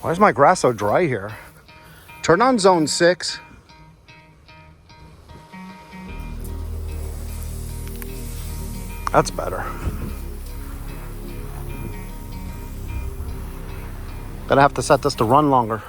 Why is my grass so dry here? Turn on zone 6. That's better. Gonna have to set this to run longer.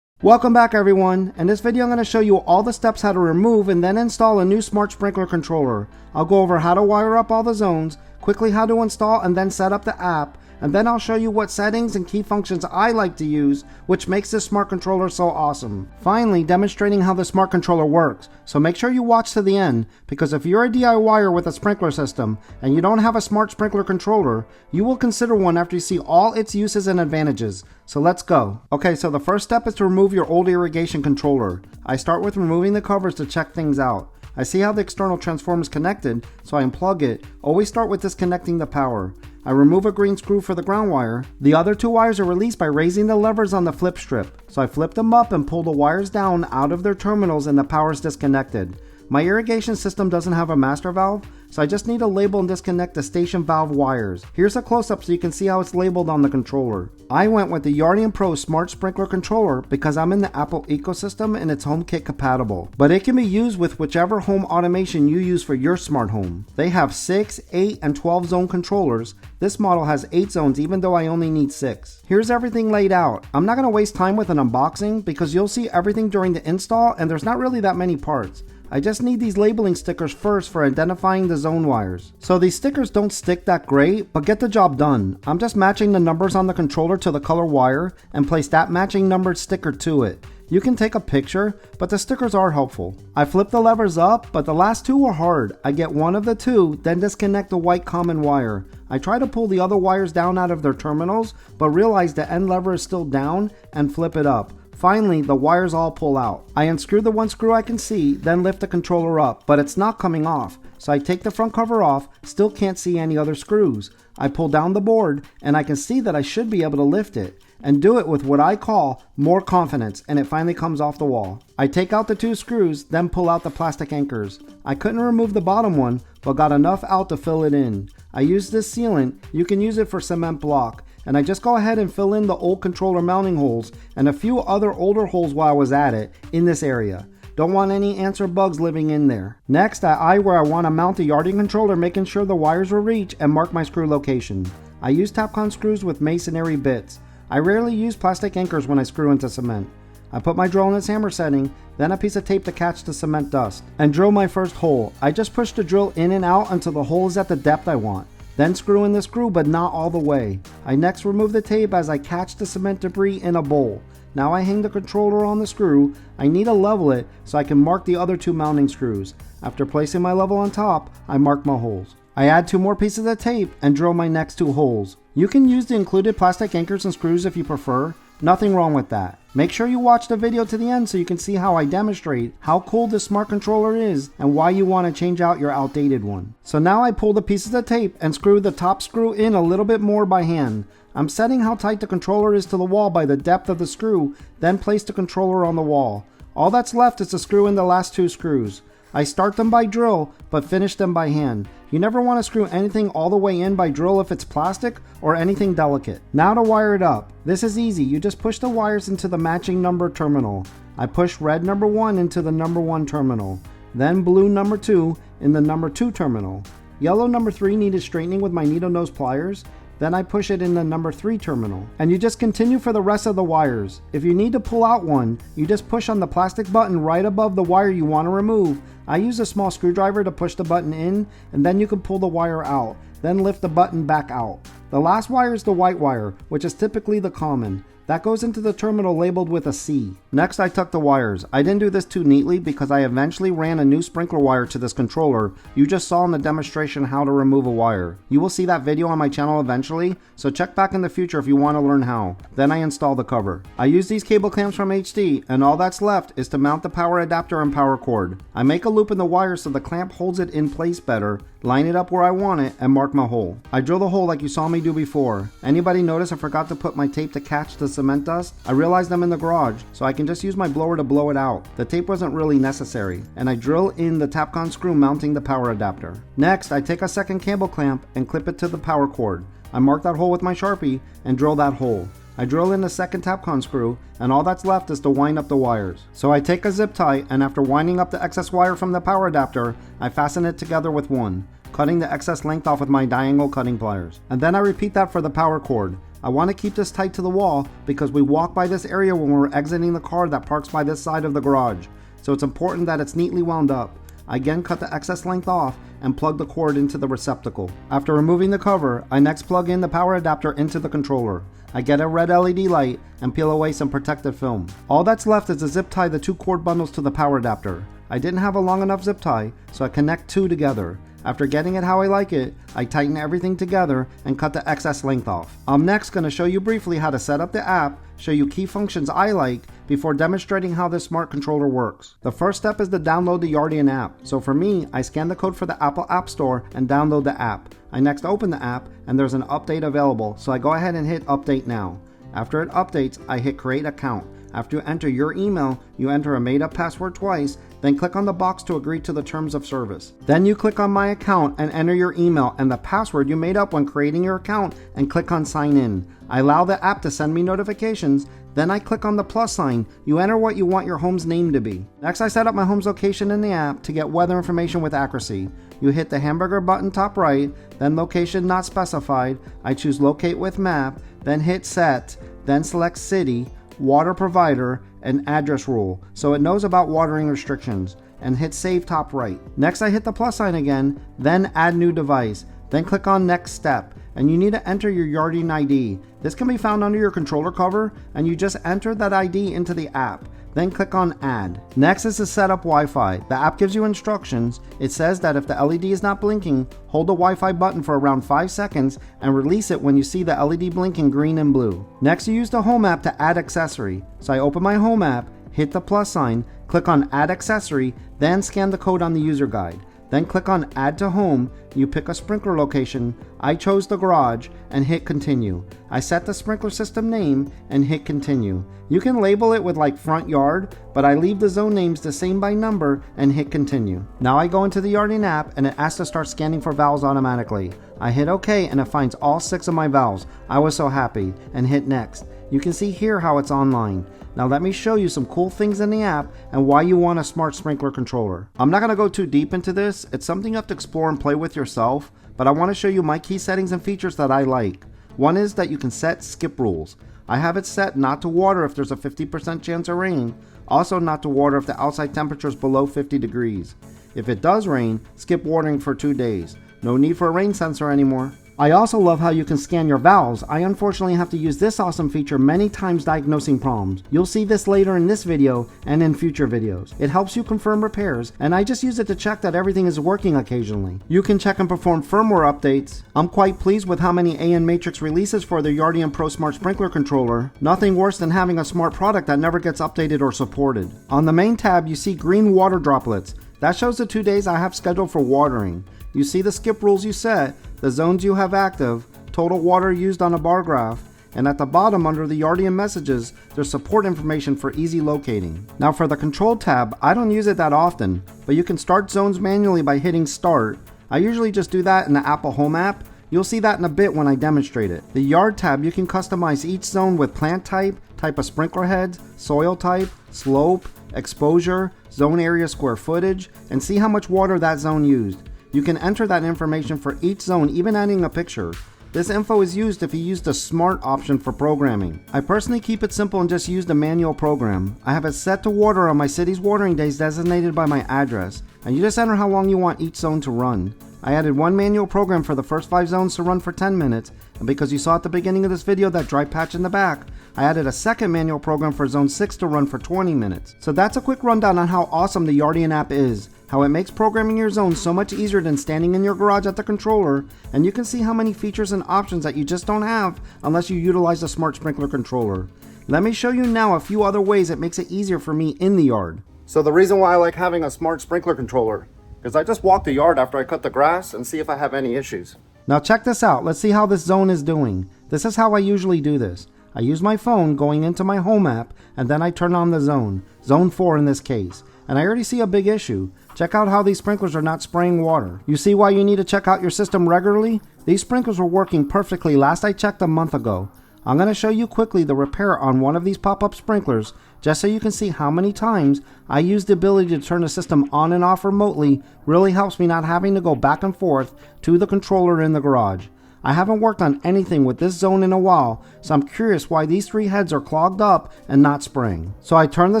Welcome back everyone. In this video I'm going to show you all the steps how to remove and then install a new smart sprinkler controller. I'll go over how to wire up all the zones, quickly how to install and then set up the app, and then I'll show you what settings and key functions I like to use, which makes this smart controller so awesome. Finally, demonstrating how the smart controller works, so make sure you watch to the end, because if you're a DIYer with a sprinkler system and you don't have a smart sprinkler controller, you will consider one after you see all its uses and advantages. So let's go. Okay, so the first step is to remove your old irrigation controller. I start with removing the covers to check things out. I see how the external transformer is connected, so I unplug it. Always start with disconnecting the power. I remove a green screw for the ground wire. The other two wires are released by raising the levers on the flip strip. So I flip them up and pull the wires down out of their terminals and the power is disconnected. My irrigation system doesn't have a master valve, so I just need to label and disconnect the station valve wires. Here's a close-up so you can see how it's labeled on the controller. I went with the Yardian Pro Smart Sprinkler Controller because I'm in the Apple ecosystem and it's HomeKit compatible. But it can be used with whichever home automation you use for your smart home. They have 6, 8, and 12 zone controllers. This model has 8 zones even though I only need 6. Here's everything laid out. I'm not going to waste time with an unboxing because you'll see everything during the install and there's not really that many parts. I just need these labeling stickers first for identifying the zone wires. So these stickers don't stick that great, but get the job done. I'm just matching the numbers on the controller to the color wire and place that matching numbered sticker to it. You can take a picture, but the stickers are helpful. I flip the levers up, but the last two were hard. I get one of the two, then disconnect the white common wire. I try to pull the other wires down out of their terminals, but realize the end lever is still down and flip it up. Finally, the wires all pull out. I unscrew the one screw I can see, then lift the controller up, but it's not coming off. So I take the front cover off, still can't see any other screws. I pull down the board, and I can see that I should be able to lift it, and do it with what I call more confidence, and it finally comes off the wall. I take out the 2 screws, then pull out the plastic anchors. I couldn't remove the bottom one, but got enough out to fill it in. I used this sealant. You can use it for cement block. And I just go ahead and fill in the old controller mounting holes and a few other older holes while I was at it in this area. Don't want any ants or bugs living in there. Next, I eye where I want to mount the Yardian controller, making sure the wires will reach, and mark my screw location. I use Tapcon screws with masonry bits. I rarely use plastic anchors when I screw into cement. I put my drill in its hammer setting, then a piece of tape to catch the cement dust, and drill my first hole. I just push the drill in and out until the hole is at the depth I want. Then screw in the screw, but not all the way. I next remove the tape as I catch the cement debris in a bowl. Now I hang the controller on the screw. I need to level it so I can mark the other 2 mounting screws. After placing my level on top, I mark my holes. I add 2 more pieces of tape and drill my next 2 holes. You can use the included plastic anchors and screws if you prefer. Nothing wrong with that. Make sure you watch the video to the end so you can see how I demonstrate how cool this smart controller is and why you want to change out your outdated one. So now I pull the pieces of tape and screw the top screw in a little bit more by hand. I'm setting how tight the controller is to the wall by the depth of the screw, then place the controller on the wall. All that's left is to screw in the last 2 screws. I start them by drill, but finish them by hand. You never want to screw anything all the way in by drill if it's plastic or anything delicate. Now to wire it up. This is easy. You just push the wires into the matching number terminal. I push red number 1 into the number 1 terminal, then blue number 2 in the number 2 terminal. Yellow number 3 needed straightening with my needle nose pliers. Then I push it in the number 3 terminal. And you just continue for the rest of the wires. If you need to pull out one, you just push on the plastic button right above the wire you want to remove. I use a small screwdriver to push the button in, and then you can pull the wire out. Then lift the button back out. The last wire is the white wire, which is typically the common. That goes into the terminal labeled with a C. Next, I tuck the wires. I didn't do this too neatly because I eventually ran a new sprinkler wire to this controller. You just saw in the demonstration how to remove a wire. You will see that video on my channel eventually, so check back in the future if you want to learn how. Then I install the cover. I use these cable clamps from HD, and all that's left is to mount the power adapter and power cord. I make a loop in the wire so the clamp holds it in place better, line it up where I want it, and mark my hole. I drill the hole like you saw me do before. Anybody notice I forgot to put my tape to catch the cement dust? I realized I'm in the garage, so I can just use my blower to blow it out. The tape wasn't really necessary, and I drill in the Tapcon screw mounting the power adapter. Next, I take a second cable clamp and clip it to the power cord. I mark that hole with my Sharpie and drill that hole. I drill in the second Tapcon screw, and all that's left is to wind up the wires. So I take a zip tie, and after winding up the excess wire from the power adapter, I fasten it together with one, cutting the excess length off with my diagonal cutting pliers. And then I repeat that for the power cord. I want to keep this tight to the wall because we walk by this area when we're exiting the car that parks by this side of the garage. So it's important that it's neatly wound up. I again cut the excess length off and plug the cord into the receptacle. After removing the cover, I next plug in the power adapter into the controller. I get a red LED light and peel away some protective film. All that's left is to zip tie the two cord bundles to the power adapter. I didn't have a long enough zip tie, so I connect two together. After getting it how I like it, I tighten everything together and cut the excess length off. I'm next going to show you briefly how to set up the app, show you key functions I like, before demonstrating how this smart controller works. The first step is to download the Yardian app. So for me, I scan the code for the Apple App Store and download the app. I next open the app and there's an update available, so I go ahead and hit update now. After it updates, I hit create account. After you enter your email, you enter a made-up password twice, then click on the box to agree to the terms of service. Then you click on my account and enter your email and the password you made up when creating your account and click on sign in. I allow the app to send me notifications, then I click on the plus sign. You enter what you want your home's name to be. Next, I set up my home's location in the app to get weather information with accuracy. You hit the hamburger button top right, then location not specified. I choose locate with map, then hit set, then select city, water provider, and address rule, so it knows about watering restrictions, and hit save top right. Next, I hit the plus sign again, then add new device, then click on next step, and you need to enter your Yardian ID. This can be found under your controller cover, and you just enter that ID into the app. Then click on add. Next is to set up Wi-Fi. The app gives you instructions. It says that if the LED is not blinking, hold the Wi-Fi button for around 5 seconds and release it when you see the LED blinking green and blue. Next, you use the home app to add accessory. So I open my home app, hit the plus sign, click on add accessory, then scan the code on the user guide. Then click on add to home, you pick a sprinkler location, I chose the garage, and hit continue. I set the sprinkler system name and hit continue. You can label it with like front yard, but I leave the zone names the same by number and hit continue. Now I go into the Yardian app and it asks to start scanning for valves automatically. I hit OK and it finds all 6 of my valves. I was so happy, and hit next. You can see here how it's online. Now let me show you some cool things in the app and why you want a smart sprinkler controller. I'm not going to go too deep into this. It's something you have to explore and play with yourself, but I want to show you my key settings and features that I like. One is that you can set skip rules. I have it set not to water if there's a 50% chance of rain, also not to water if the outside temperature is below 50 degrees. If it does rain, skip watering for 2 days. No need for a rain sensor anymore. I also love how you can scan your valves. I unfortunately have to use this awesome feature many times diagnosing problems. You'll see this later in this video and in future videos. It helps you confirm repairs, and I just use it to check that everything is working occasionally. You can check and perform firmware updates. I'm quite pleased with how many AN Matrix releases for the Yardian Pro Smart Sprinkler Controller. Nothing worse than having a smart product that never gets updated or supported. On the main tab, you see green water droplets. That shows the 2 days I have scheduled for watering. You see the skip rules you set, the zones you have active, total water used on a bar graph, and at the bottom under the Yardian messages, there's support information for easy locating. Now for the control tab, I don't use it that often, but you can start zones manually by hitting start. I usually just do that in the Apple Home app. You'll see that in a bit when I demonstrate it. The yard tab, you can customize each zone with plant type, type of sprinkler heads, soil type, slope, exposure, zone area square footage, and see how much water that zone used. You can enter that information for each zone, even adding a picture. This info is used if you use the smart option for programming. I personally keep it simple and just use the manual program. I have it set to water on my city's watering days designated by my address, and you just enter how long you want each zone to run. I added one manual program for the first 5 zones to run for 10 minutes, and because you saw at the beginning of this video that dry patch in the back, I added a second manual program for zone 6 to run for 20 minutes. So that's a quick rundown on how awesome the Yardian app is, how it makes programming your zone so much easier than standing in your garage at the controller, and you can see how many features and options that you just don't have unless you utilize the smart sprinkler controller. Let me show you now a few other ways it makes it easier for me in the yard. So the reason why I like having a smart sprinkler controller because I just walk the yard after I cut the grass and see if I have any issues. Now check this out. Let's see how this zone is doing. This is how I usually do this. I use my phone going into my home app, and then I turn on the zone 4 in this case. And I already see a big issue. Check out how these sprinklers are not spraying water. You see why you need to check out your system regularly? These sprinklers were working perfectly last I checked a month ago. I'm going to show you quickly the repair on one of these pop-up sprinklers, just so you can see how many times I use the ability to turn the system on and off remotely. Really helps me not having to go back and forth to the controller in the garage. I haven't worked on anything with this zone in a while, so I'm curious why these 3 heads are clogged up and not spraying. So I turn the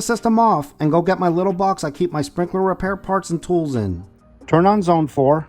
system off and go get my little box I keep my sprinkler repair parts and tools in. Turn on zone 4.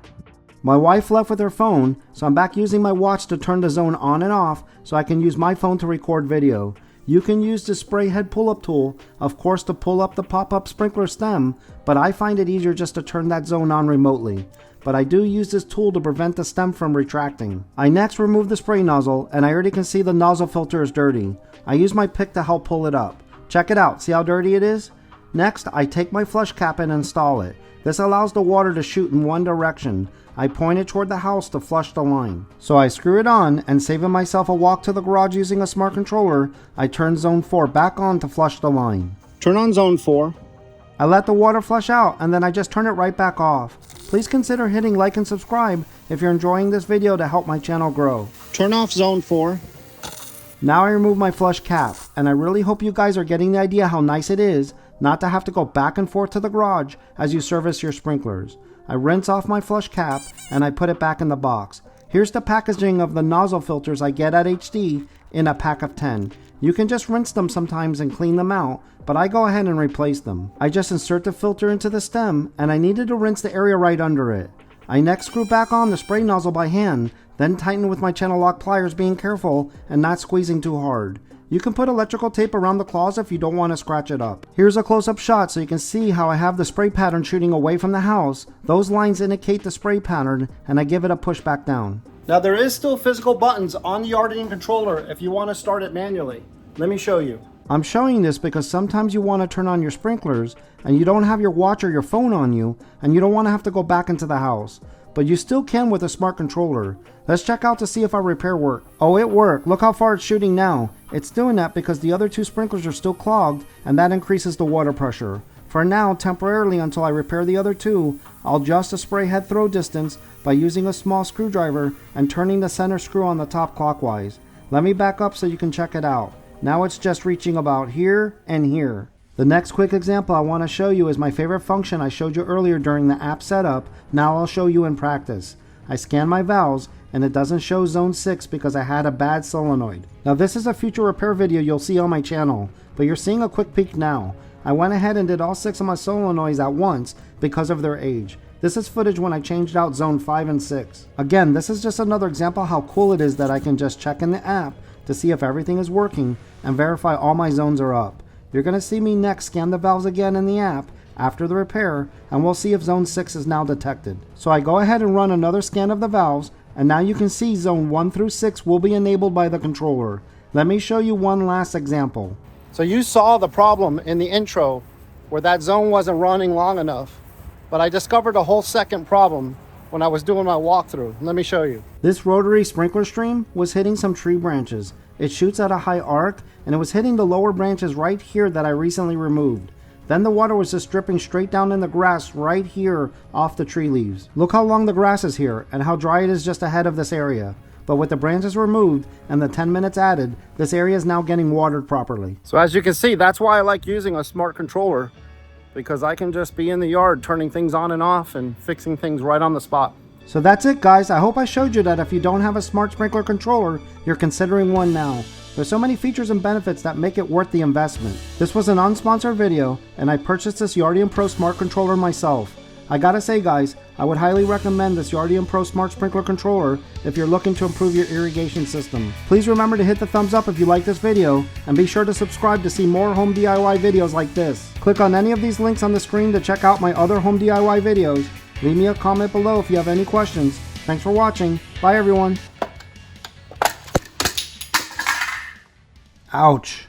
My wife left with her phone, so I'm back using my watch to turn the zone on and off so I can use my phone to record video. You can use the spray head pull-up tool, of course, to pull up the pop-up sprinkler stem, but I find it easier just to turn that zone on remotely. But I do use this tool to prevent the stem from retracting. I next remove the spray nozzle, and I already can see the nozzle filter is dirty. I use my pick to help pull it up. Check it out, see how dirty it is? Next, I take my flush cap and install it. This allows the water to shoot in one direction. I point it toward the house to flush the line. So I screw it on, and saving myself a walk to the garage using a smart controller, I turn zone 4 back on to flush the line. Turn on zone 4. I let the water flush out, and then I just turn it right back off. Please consider hitting like and subscribe if you're enjoying this video to help my channel grow. Turn off zone 4. Now I remove my flush cap, and I really hope you guys are getting the idea how nice it is not to have to go back and forth to the garage as you service your sprinklers. I rinse off my flush cap and I put it back in the box. Here's the packaging of the nozzle filters I get at HD in a pack of 10. You can just rinse them sometimes and clean them out, but I go ahead and replace them. I just insert the filter into the stem, and I needed to rinse the area right under it. I next screw back on the spray nozzle by hand, then tighten with my channel lock pliers, being careful and not squeezing too hard. You can put electrical tape around the claws if you don't want to scratch it up. Here's a close-up shot so you can see how I have the spray pattern shooting away from the house. Those lines indicate the spray pattern, and I give it a push back down. Now there is still physical buttons on the Yardian controller if you want to start it manually. Let me show you. I'm showing this because sometimes you want to turn on your sprinklers and you don't have your watch or your phone on you, and you don't want to have to go back into the house. But you still can with a smart controller. Let's check out to see if our repair worked. Oh, it worked. Look how far it's shooting now. It's doing that because the other 2 sprinklers are still clogged, and that increases the water pressure. For now, temporarily until I repair the other 2, I'll adjust the spray head throw distance by using a small screwdriver and turning the center screw on the top clockwise. Let me back up so you can check it out. Now it's just reaching about here and here. The next quick example I want to show you is my favorite function I showed you earlier during the app setup. Now I'll show you in practice. I scan my valves and it doesn't show zone 6 because I had a bad solenoid. Now this is a future repair video you'll see on my channel, but you're seeing a quick peek now. I went ahead and did all 6 of my solenoids at once because of their age. This is footage when I changed out zone 5 and 6. Again, this is just another example how cool it is that I can just check in the app to see if everything is working and verify all my zones are up. You're going to see me next scan the valves again in the app after the repair, and we'll see if zone 6 is now detected. So I go ahead and run another scan of the valves, and now you can see zone 1 through 6 will be enabled by the controller. Let me show you one last example. So you saw the problem in the intro where that zone wasn't running long enough, but I discovered a whole second problem when I was doing my walkthrough. Let me show you. This rotary sprinkler stream was hitting some tree branches. It shoots at a high arc, and it was hitting the lower branches right here that I recently removed. Then the water was just dripping straight down in the grass right here off the tree leaves. Look how long the grass is here and how dry it is just ahead of this area. But with the branches removed and the 10 minutes added, this area is now getting watered properly. So as you can see, that's why I like using a smart controller, because I can just be in the yard turning things on and off and fixing things right on the spot. So that's it, guys. I hope I showed you that if you don't have a smart sprinkler controller, you're considering one now. There's so many features and benefits that make it worth the investment. This was an unsponsored video, and I purchased this Yardian Pro Smart Controller myself. I gotta say, guys, I would highly recommend this Yardian Pro Smart Sprinkler Controller if you're looking to improve your irrigation system. Please remember to hit the thumbs up if you like this video, and be sure to subscribe to see more home DIY videos like this. Click on any of these links on the screen to check out my other home DIY videos. Leave me a comment below if you have any questions. Thanks for watching. Bye, everyone. Ouch.